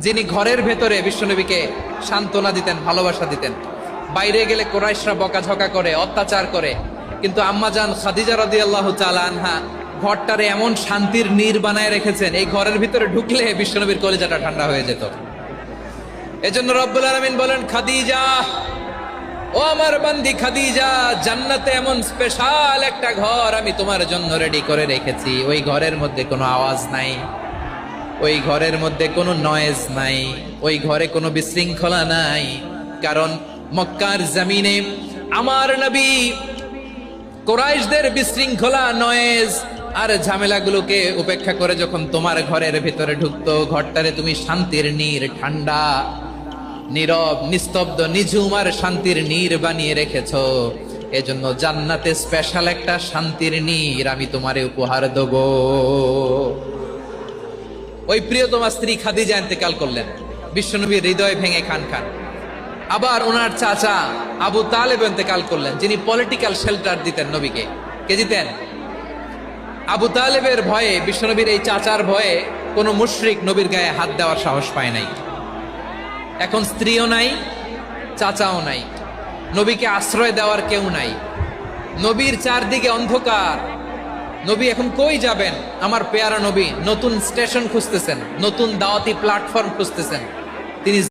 যিনি ঘরের ভেতরে বিশ্বনবীকে সান্ত্বনা দিতেন, ভালোবাসা দিতেন। বাইরে গেলে কোরাইশরা বকাঝকা করে, অত্যাচার করে, কিন্তু আম্মাজান খাদিজা রাদিয়াল্লাহু তাআলা আনহা ঘরটারে এমন শান্তির নীড় বানায় রেখেছেন, এই ঘরের ভিতরে ঢুকলে বিশ্বনবীর কলিজাটা ঠান্ডা হয়ে যেত। এজন্য রব্বুল আলামিন বলেন, খাদিজা, ও আমার বান্দি খাদিজা, জান্নাতে এমন স্পেশাল একটা ঘর আমি তোমার জন্য রেডি করে রেখেছি। ওই ঘরের মধ্যে কোনো আওয়াজ নাই, ওই ঘরের মধ্যে কোনো নয়েজ নাই, ওই ঘরে কোনো বিশৃঙ্খলা নাই। কারণ মক্কার জমিনে আমার নবী কুরাইশদের বিশৃঙ্খলা, নয়েজ আর ঝামেলাগুলোকে উপেক্ষা করে যখন তোমার ঘরের ভিতরে ঢুকতো, ঘরটারে তুমি শান্তির নীড়, ঠান্ডা, নীরব, নিস্তব্ধ, নিঝুম আর শান্তির নীড় বানিয়ে রেখেছো। এজন্য জান্নাতে স্পেশাল একটা শান্তির নীড় আমি তোমারে উপহার দেব। ওই প্রিয়তমা স্ত্রী খাদিজা ইন্তেকাল করলেন, বিশ্বনবীর হৃদয় ভেঙে খান খান। আবার ওনার চাচা আবু তালেব ইন্তেকাল করলেন, যিনি পলিটিক্যাল শেল্টার দিতেন নবীকে। কে দিতেন? আবু তালেবের ভয়ে, বিশ্বনবীর এই চাচার ভয়ে কোনো মুশরিক নবীর গায়ে হাত দেওয়ার সাহস পায় নাই। এখন স্ত্রীও নাই, চাচাও নাই, নবীকে আশ্রয় দেওয়ার কেউ নাই। নবীর চারদিকে অন্ধকার। নবী এখন কই যাবেন? আমার পেয়ারা নবী নতুন স্টেশন খুঁজতেছেন, নতুন দাওয়াতি প্ল্যাটফর্ম খুঁজতেছেন। তিনি